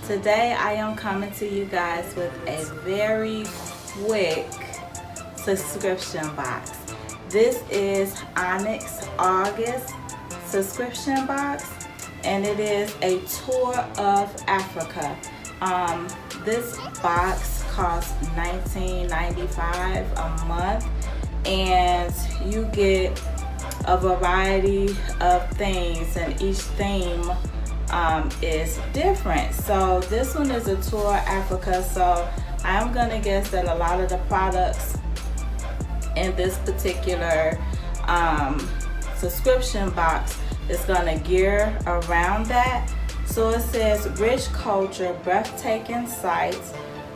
Today I am coming to you guys with a very quick subscription box. This is Onyx August subscription box, and it is a tour of Africa. This box costs $19.95 a month, and you get a variety of things, and each theme is different. So this one is a tour of Africa, so I'm gonna guess that a lot of the products in this particular subscription box is gonna gear around that. So it says rich culture, breathtaking sights,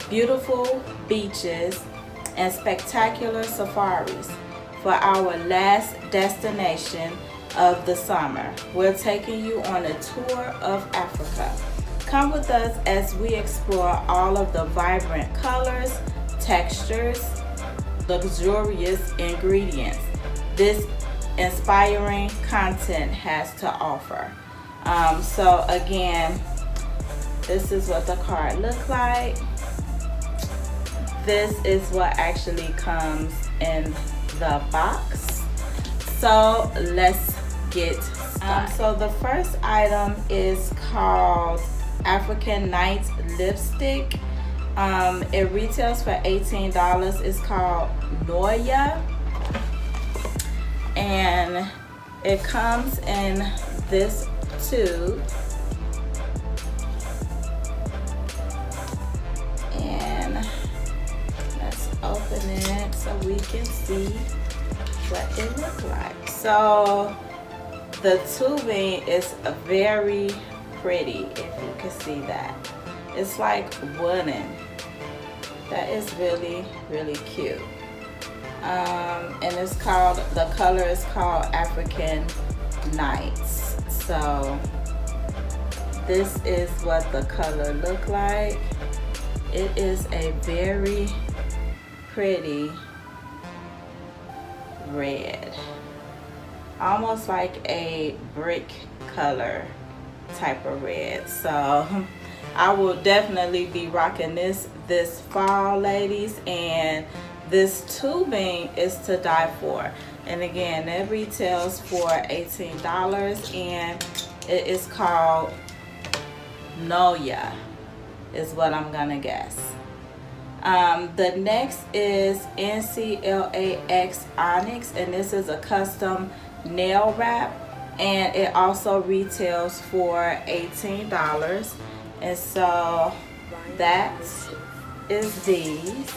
beautiful beaches, and spectacular safaris for our last destination of the summer. We're taking you on a tour of Africa. Come with us as we explore all of the vibrant colors, textures, luxurious ingredients this inspiring content has to offer. So again, this is what the card looks like. This is what actually comes in the box. So let's get started. So the first item is called African Night Lipstick. It retails for $18. It's called NOYAH, and it comes in this tube. And let's open it so we can see what it looks like. So the tubing is very pretty, if you can see that. It's like wooden. That is really, really cute. And it's called, the color is called African Nights. So this is what the color look like. It is a very pretty red, almost like a brick color type of red. So I will definitely be rocking this fall, ladies, and this tubing is to die for. And again, it retails for $18, and it is called NOYAH is what I'm gonna guess. The next is NCLA Onyx, and this is a custom nail wrap, and it also retails for $18. And so that is these.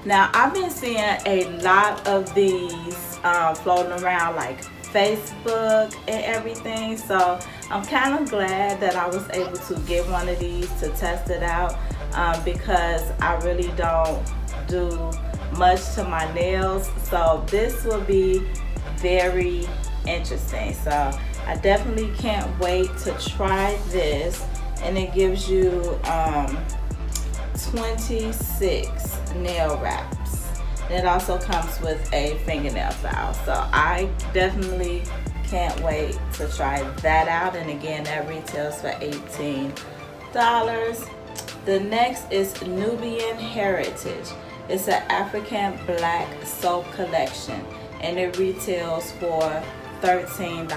Now I've been seeing a lot of these floating around like Facebook and everything, so I'm kind of glad that I was able to get one of these to test it out, because I really don't do much to my nails, so this will be very interesting. So I definitely can't wait to try this, and it gives you 26 nail wraps. It also comes with a fingernail file, so I definitely can't wait to try that out. And again, that retails for $18. The next is Nubian Heritage. It's an African black soap collection, and it retails for $13.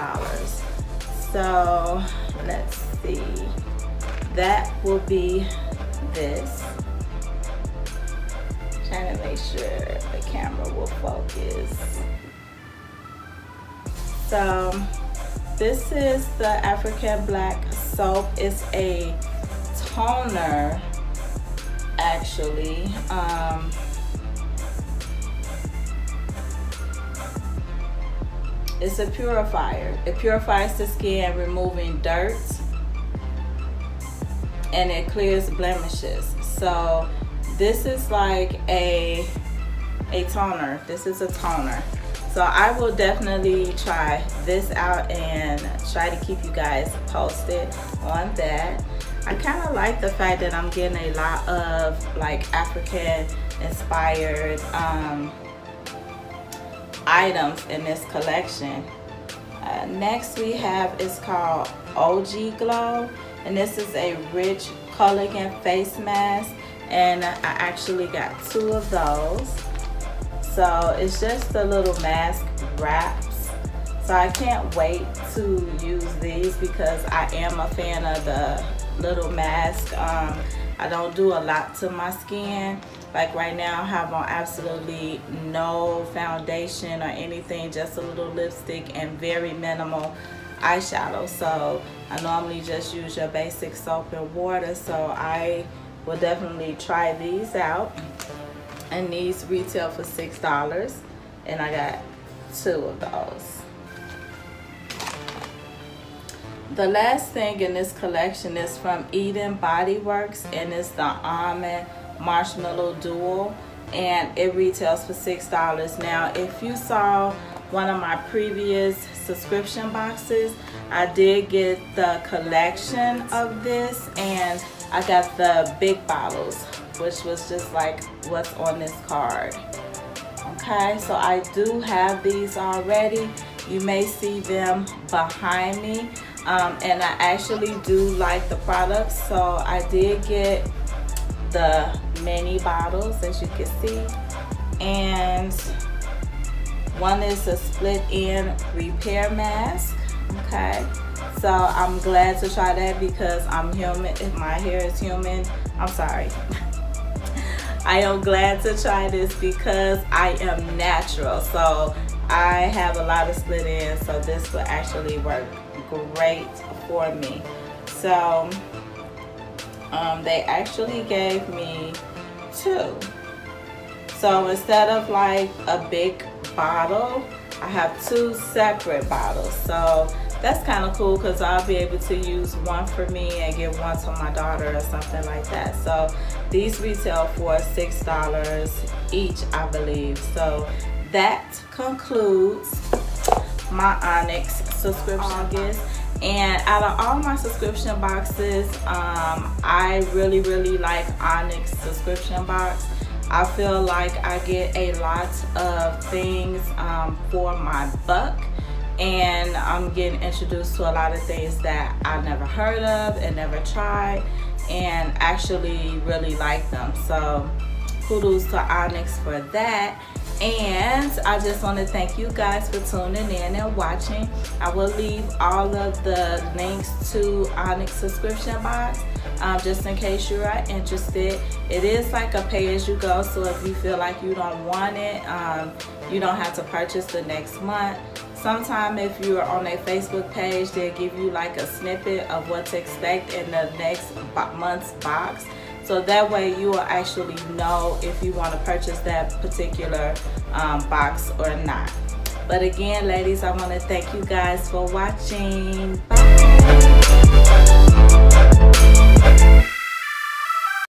So let's see, that will be this. Trying to make sure the camera will focus. So this is the African black soap. It's a toner, actually. It's a purifier. It purifies the skin, removing dirt, and it clears blemishes. So this is like a toner. This is a toner. So I will definitely try this out and try to keep you guys posted on that. I kind of like the fact that I'm getting a lot of like African inspired items in this collection. Next we have is called OUiGLO, and this is a rich collagen face mask, and I actually got 2 of those. So it's just the little mask wraps. So I can't wait to use these because I am a fan of the little mask. I don't do a lot to my skin. Like right now I have on absolutely no foundation or anything, just a little lipstick and very minimal eyeshadow. So I normally just use your basic soap and water. So I will definitely try these out. And these retail for $6, and I got 2 of those. The last thing in this collection is from BODYWORKS, and it's the Almond Marshmellow Duo, and it retails for $6. Now, if you saw one of my previous subscription boxes, I did get the collection of this, and I got the big bottles, which was just like what's on this card. Okay, so I do have these already. You may see them behind me, and I actually do like the products. So I did get the mini bottles, as you can see, and one is a split end repair mask. Okay, so I'm glad to try that because I'm human. If my hair is human, I'm sorry. I am glad to try this because I am natural, so I have a lot of split ends, so this will actually work great for me. So they actually gave me 2. So instead of like a big bottle, I have 2 separate bottles. So that's kind of cool because I'll be able to use one for me and give one to my daughter or something like that. So these retail for $6 each, I believe. So that concludes my Onyx subscription gifts. And out of all my subscription boxes, I really like Onyx subscription box. I feel like I get a lot of things for my buck, and I'm getting introduced to a lot of things that I never heard of and never tried, and actually really like them. So kudos to Onyx for that. And I just want to thank you guys for tuning in and watching. I will leave all of the links to Onyx subscription box just in case you are interested. It is like a pay-as-you-go, so if you feel like you don't want it, you don't have to purchase the next month. Sometime if you're on a Facebook page, they'll give you like a snippet of what to expect in the next month's box. So that way you will actually know if you want to purchase that particular box or not. But again, ladies, I want to thank you guys for watching. Bye.